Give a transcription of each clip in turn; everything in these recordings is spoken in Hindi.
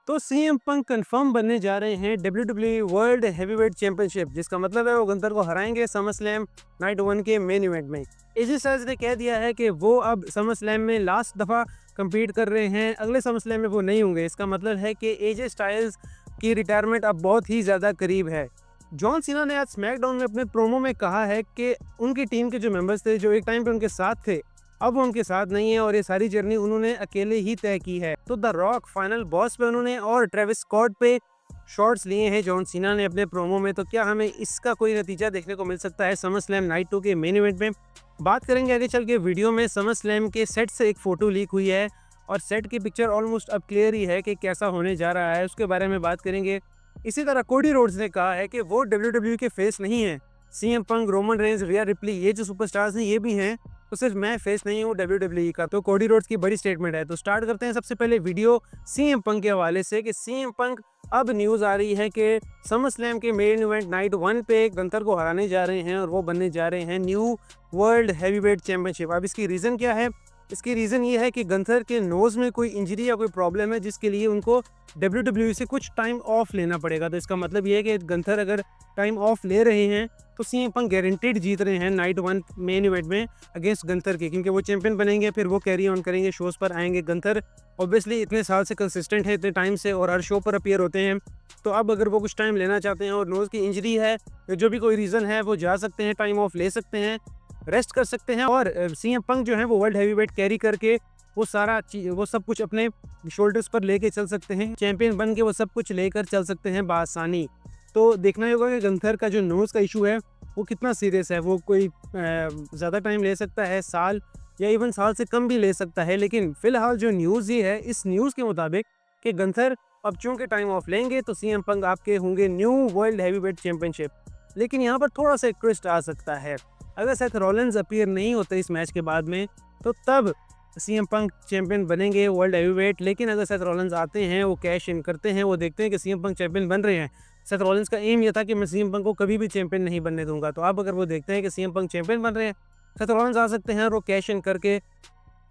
तो सीएम पंक कंफर्म बनने जा रहे हैं डब्ल्यूडब्ल्यूई वर्ल्ड हेवीवेट चैंपियनशिप, जिसका मतलब है वो गुंथर को हराएंगे समर स्लैम नाइट 1 के मेन इवेंट में। एजे स्टाइल्स ने कह दिया है कि वो अब समर स्लैम में लास्ट दफ़ा compete कर रहे हैं, अगले समर स्लैम में वो नहीं होंगे। इसका मतलब है कि एजे स्टाइल्स की रिटायरमेंट अब बहुत ही ज़्यादा करीब है। जॉन सीना ने आज स्मैकडाउन में अपने प्रोमो में कहा है कि उनकी टीम के जो मेंबर्स थे, जो एक टाइम पे उनके साथ थे, अब वो उनके साथ नहीं है और ये सारी जर्नी उन्होंने अकेले ही तय की है। तो द रॉक फाइनल बॉस पे उन्होंने और ट्रेविस स्कॉट पे शॉट्स लिए हैं जॉन सीना ने अपने प्रोमो में। तो क्या हमें इसका कोई नतीजा देखने को मिल सकता है समर स्लैम नाइट 2 के मेन इवेंट में? बात करेंगे आगे चल के वीडियो में। समर स्लैम के सेट से एक फोटो लीक हुई है और सेट की पिक्चर ऑलमोस्ट अब क्लियर ही है कि कैसा होने जा रहा है, उसके बारे में बात करेंगे। इसी तरह कोडी रोड्स ने कहा है कि वो डब्ल्यूडब्ल्यूई के फेस नहीं है। सीएम पंक, रोमन रेंज, रिया रिप्ली, ये जो सुपरस्टार्स हैं ये भी हैं, तो सिर्फ मैं फेस नहीं हूँ डब्ल्यूडब्ल्यूई का। तो कोडी रोड्स की बड़ी स्टेटमेंट है। तो स्टार्ट करते हैं सबसे पहले वीडियो सीएम पंक के हवाले से कि सीएम पंक, अब न्यूज़ आ रही है कि समर स्लैम के मेन इवेंट नाइट 1 पे गंतर को हराने जा रहे हैं और वो बनने जा रहे हैं न्यू वर्ल्ड हैवीवेट चैंपियनशिप। अब इसकी रीज़न क्या है? इसकी रीज़न ये है कि गंथर के नोज़ में कोई इंजरी या कोई प्रॉब्लम है, जिसके लिए उनको डब्ल्यूडब्ल्यूई से कुछ टाइम ऑफ लेना पड़ेगा। तो इसका मतलब ये है कि गंथर अगर टाइम ऑफ ले रहे हैं तो सीएम पंक गारंटीड जीत रहे हैं नाइट 1 मेन इवेंट में अगेंस्ट गंथर के, क्योंकि वो चैंपियन बनेंगे, फिर वो कैरी ऑन करेंगे, शोज़ पर आएंगे। गंथर ऑब्वियसली इतने साल से कंसिस्टेंट है, इतने टाइम से, और हर शो पर अपीयर होते हैं। तो अब अगर वो कुछ टाइम लेना चाहते हैं और नोज़ की इंजरी है या जो भी कोई रीज़न है, वो जा सकते हैं, टाइम ऑफ ले सकते हैं, रेस्ट कर सकते हैं और सीएम पंक जो है वो वर्ल्ड हैवीवेट कैरी करके वो वो सब कुछ अपने शोल्डर्स पर लेके चल सकते हैं। चैंपियन बन के वो सब कुछ लेकर चल सकते हैं बासानी। तो देखना ही होगा कि गंथर का जो नोज़ का इशू है वो कितना सीरियस है। वो कोई ज़्यादा टाइम ले सकता है, साल या इवन साल से कम भी ले सकता है। लेकिन फिलहाल जो न्यूज़ ये है, इस न्यूज़ के मुताबिक कि गंथर अब चूंकि टाइम ऑफ लेंगे तो सीएम पंक आपके होंगे न्यू वर्ल्ड हैवीवेट चैंपियनशिप। लेकिन यहाँ पर थोड़ा सा एक ट्विस्ट आ सकता है। अगर सेथ रॉलिंस अपीयर नहीं होते इस मैच के बाद में, तो तब सीएम पंक चैंपियन बनेंगे वर्ल्ड हैवीवेट। लेकिन अगर सेथ रॉलिंस आते हैं, वो कैश इन करते हैं, वो देखते हैं कि सीएम पंक चैंपियन बन रहे हैं। सेथ रॉलिंस का एम ये था कि मैं सीएम पंक को कभी भी चैंपियन नहीं बनने दूंगा। तो अब अगर वो देखते हैं कि सीएम पंक चैंपियन बन रहे हैं, सेथ रॉलिंस आ सकते हैं और वो कैश इन करके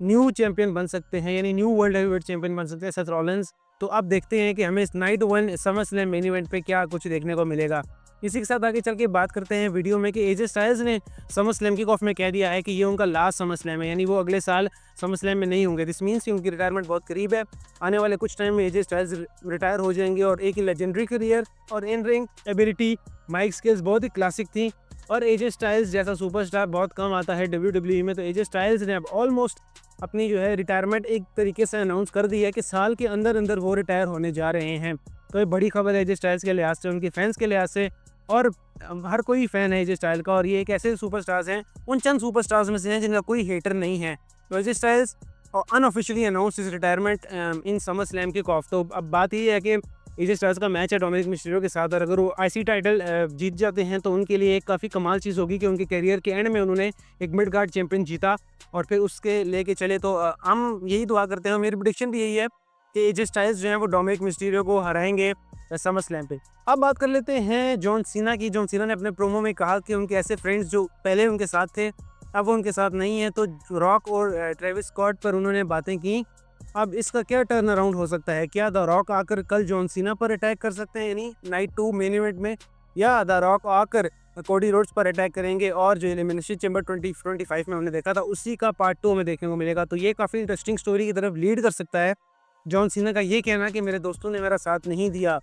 न्यू चैंपियन बन सकते हैं, यानी न्यू वर्ल्ड हैवीवेट चैंपियन बन सकते हैं सेथ रॉलिंस। तो अब देखते हैं कि हमें इस night 1 summer slam main event पे क्या कुछ देखने को मिलेगा। इसी के साथ आगे चल के बात करते हैं वीडियो में कि एजे स्टाइल्स ने समर स्लैम किक ऑफ में कह दिया है कि ये उनका लास्ट समर स्लैम है, यानी वो अगले साल समर स्लैम में नहीं होंगे। दिस मीन्स कि उनकी रिटायरमेंट बहुत करीब है। आने वाले कुछ टाइम में एजे स्टाइल्स रिटायर हो जाएंगे और एक ही लेजेंडरी करियर और in ring ability, mic skills बहुत ही क्लासिक थी। और एजे स्टाइल्स जैसा सुपरस्टार बहुत कम आता है डब्ल्यूडब्ल्यूई में। तो एजे स्टाइल्स ने अब ऑलमोस्ट अपनी जो है रिटायरमेंट एक तरीके से अनाउंस कर दी है कि साल के अंदर अंदर वो रिटायर होने जा रहे हैं। तो ये बड़ी खबर है एजे स्टाइल्स के लिहाज से, उनके फैंस के लिहाज से, और हर कोई फ़ैन है एजे स्टाइल का। और ये एक ऐसे सुपरस्टार्स हैं, उन चंद सुपरस्टार्स में से हैं जिनका कोई हेटर नहीं है। तो एजे स्टाइल्स अनऑफिशियली अनाउंस इस retirement in summer slam kick off. तो अब बात ये है कि एजे स्टाइल्स का मैच है डोमिनिक मिस्टीरियो के साथ, और अगर वो आईसी टाइटल जीत जाते हैं तो उनके लिए एक काफ़ी कमाल चीज़ होगी कि उनके करियर के एंड में उन्होंने एक मिड कार्ड चैंपियन जीता और फिर उसके लेके चले। तो हम यही दुआ करते हैं, मेरी प्रेडिक्शन भी यही है कि एजे स्टाइल्स जो हैं वो डोमिनिक मिस्टीरियो को हराएंगे समर स्लैम पे। अब बात कर लेते हैं जॉन सीना की। जॉन सीना ने अपने प्रोमो में कहा कि उनके ऐसे फ्रेंड्स जो पहले उनके साथ थे, अब वो उनके साथ नहीं है। तो रॉक और ट्रेविस स्कॉट पर उन्होंने बातें की। अब इसका क्या टर्न अराउंड हो सकता है? क्या द रॉक आकर कल जॉन सीना पर अटैक कर सकते हैं, यानी नाइट 2 मेन इवेंट में, या द रॉक आकर कोडी रोड्स पर अटैक करेंगे और जो एलिमिनेशन चैम्बर 2025 में हमने देखा था उसी का पार्ट 2 में देखने को मिलेगा। तो ये काफ़ी इंटरेस्टिंग स्टोरी की तरफ लीड कर सकता है। जॉन सीना का ये कहना कि मेरे दोस्तों ने मेरा साथ नहीं दिया,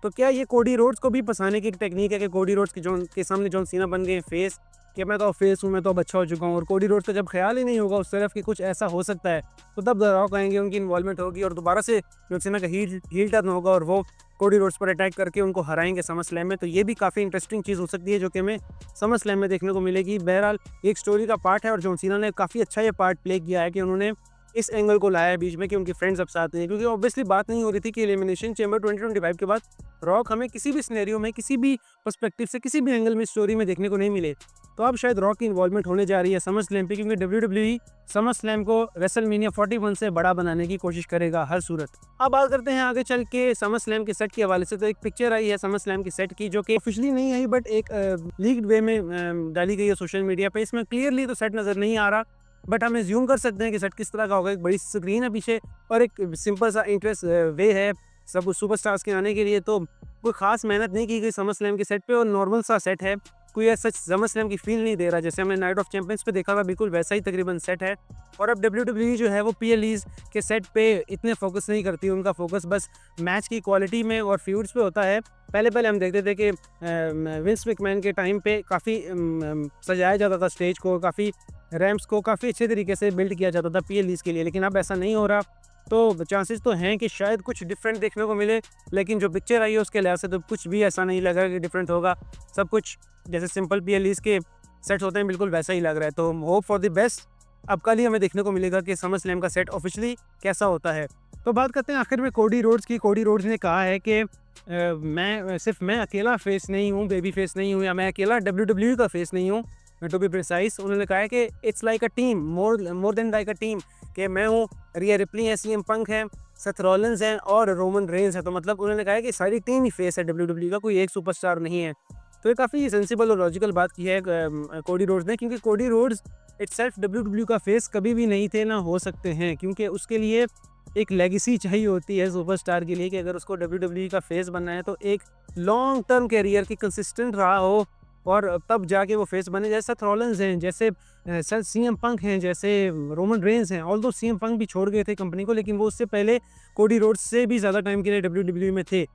तो क्या ये कोडी रोड्स को भी फंसाने की एक टेक्निक है कि कोडी रोड्स के सामने जॉन सीना बन गए फेस, कि मैं तो फेस हूँ, मैं तो अब अच्छा हो चुका हूँ, और कोडी रोड्स का जब ख्याल ही नहीं होगा उस तरफ कि कुछ ऐसा हो सकता है, तो तब द रॉक आएंगे, उनकी इन्वॉल्वमेंट होगी और दोबारा से जॉन सीना का हील टर्न होगा और वो कोडी रोड्स पर अटैक करके उनको हराएंगे समर स्लैम में। तो ये भी काफ़ी इंटरेस्टिंग चीज़ हो सकती है जो कि हमें समर स्लैम में देखने को मिलेगी। बहरहाल एक स्टोरी का पार्ट है और जॉन सीना ने काफ़ी अच्छा ये पार्ट प्ले किया है कि उन्होंने इस एंगल को लाया है बीच में कि उनके फ्रेंड्स अब साथ नहीं है, क्योंकि ऑब्वियसली बात नहीं हो रही थी कि एलिमिनेशन चैम्बर 2025 के बाद रॉक हमें किसी भी सिनेरियो में, किसी भी पर्सपेक्टिव से, किसी भी एंगल में स्टोरी में देखने को नहीं मिले। तो अब शायद रॉक की इन्वॉल्वमेंट होने जा रही है समर स्लैम पे, क्योंकि डब्ल्यूडब्ल्यूई समर स्लैम को रेसलमेनिया 41 से बड़ा बनाने की कोशिश करेगा हर सूरत। अब बात करते हैं आगे चल के समर स्लैम के सेट के हवाले से। तो एक पिक्चर आई है समर स्लैम के सेट की, जो कि ऑफिशियली नहीं आई बट एक लीक्ड वे में डाली गई है सोशल मीडिया पे। इसमें क्लियरली तो सेट नज़र नहीं आ रहा, बट हम एज्यूम कर सकते हैं कि सेट किस तरह का होगा। एक बड़ी स्क्रीन है पीछे और एक सिंपल सा इंटरेस्ट वे है सब सुपरस्टार्स के आने के लिए, तो कोई ख़ास मेहनत नहीं की गई समर स्लैम के सेट पे और नॉर्मल सा सेट है। कोई ऐसा समर स्लैम की फ़ील नहीं दे रहा, जैसे हमने नाइट ऑफ चैंपियंस पे देखा था, बिल्कुल वैसा ही तकरीबन सेट है। और अब डब्ल्यूडब्ल्यूई जो है वो पीएलईज़ के सेट पे इतने फ़ोकस नहीं करती, उनका फ़ोकस बस मैच की क्वालिटी में और फ्यूड्स पे होता है। पहले हम देखते थे कि विंस मैकमैन के टाइम पे काफ़ी सजाया जाता था स्टेज को, काफ़ी रैम्प्स को काफ़ी अच्छे तरीके से बिल्ड किया जाता था पीएलईज़ के लिए, लेकिन अब ऐसा नहीं हो रहा। तो चांसेस तो हैं कि शायद कुछ डिफरेंट देखने को मिले, लेकिन जो पिक्चर आई है उसके लिहाज से तो कुछ भी ऐसा नहीं लग रहा कि डिफरेंट होगा। सब कुछ जैसे सिंपल पीएलईज़ के सेट होते हैं बिल्कुल वैसा ही लग रहा है। तो होप फॉर द बेस्ट, अब कल ही हमें देखने को मिलेगा कि समर स्लैम का सेट ऑफिशियली कैसा होता है। तो बात करते हैं आखिर में कोडी रोड्स की। कोडी रोड्स ने कहा है कि मैं अकेला फेस नहीं हूँ, बेबी फेस नहीं हूँ, या मैं अकेला डब्ल्यूडब्ल्यूई का फेस नहीं हूँ, टू बी प्रिसाइज। उन्होंने कहा है कि it's like a team, more than like a team, कि मैं हूँ, रिया रिप्ली है, सीएम पंक है, सेथ रॉलिंस हैं और रोमन रेंस है। तो मतलब उन्होंने कहा है कि सारी टीम ही फेस है डब्ल्यूडब्ल्यूई का, कोई एक सुपरस्टार नहीं है। तो ये काफ़ी सेंसिबल और लॉजिकल बात की है कोडी रोड्स ने, क्योंकि कोडी रोड्स इटसेल्फ डब्ल्यूडब्ल्यूई का फेस कभी भी नहीं थे, ना हो सकते हैं, क्योंकि उसके लिए एक लेगेसी चाहिए होती है सुपरस्टार के लिए, कि अगर उसको डब्ल्यूडब्ल्यूई का फेस बनना है तो एक लॉन्ग टर्म कैरियर की कंसिस्टेंट रहा हो, और तब जाके वो फेस बने। जैसे सेथ रॉलिंस हैं, जैसे सीएम पंक हैं, जैसे रोमन रेंस हैं। ऑल्दो सीएम पंक भी छोड़ गए थे कंपनी को, लेकिन वो उससे पहले कोडी रोड्स से भी ज़्यादा टाइम के लिए डब्ल्यूडब्ल्यूई में थे।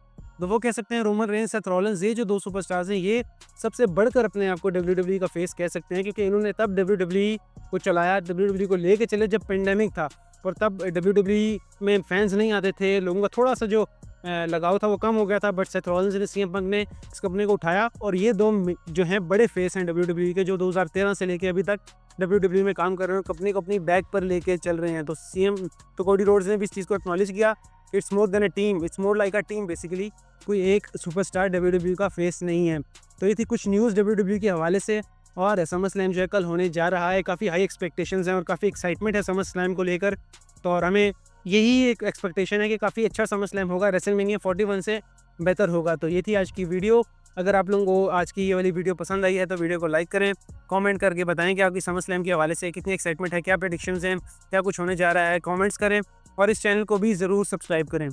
तो वो कह सकते हैं रोमन रेंस, सेथ रॉलिंस, ये जो दो सुपरस्टार्स हैं, ये सबसे बढ़कर अपने आप को डब्ल्यूडब्ल्यूई का फेस कह सकते हैं, क्योंकि इन्होंने तब डब्ल्यूडब्ल्यूई को चलाया, डब्ल्यूडब्ल्यूई को लेके चले जब पेंडेमिक था, और तब डब्ल्यूडब्ल्यूई में फैंस नहीं आते थे, लोगों का थोड़ा सा जो लगाव था वो कम हो गया था। बट सेथ रॉलिंस ने, सीएम पंक ने इस कंपनी को उठाया, और ये दो जो हैं बड़े फेस हैं डब्ल्यूडब्ल्यूई के, जो 2013 से लेके अभी तक डब्ल्यूडब्ल्यूई में काम कर रहे हैं, कंपनी को अपनी बैक पर लेके चल रहे हैं। तो कोडी रोड्स ने भी इस चीज़ को एक्नॉलेज किया, it's more than a team, it's more like a team basically, कोई एक सुपरस्टार डब्ल्यूडब्ल्यूई का फेस नहीं है। तो ये थी कुछ न्यूज़ डब्ल्यूडब्ल्यूई के हवाले से। और समर स्लैम जो है कल होने जा रहा है, काफ़ी हाई एक्सपेक्टेशंस हैं और काफ़ी एक्साइटमेंट है समर स्लैम को लेकर। तो और हमें यही एक एक्सपेक्टेशन है कि काफ़ी अच्छा समर स्लैम होगा, रेसलमेनिया 41 से बेहतर होगा। तो ये थी आज की वीडियो। अगर आप लोगों को आज की ये वाली वीडियो पसंद आई है तो वीडियो को लाइक करें, कमेंट करके बताएं कि आपकी समर स्लैम के हवाले से कितनी एक्साइटमेंट है, क्या प्रेडिक्शंस हैं, क्या कुछ होने जा रहा है, कमेंट्स करें, और इस चैनल को भी ज़रूर सब्सक्राइब करें।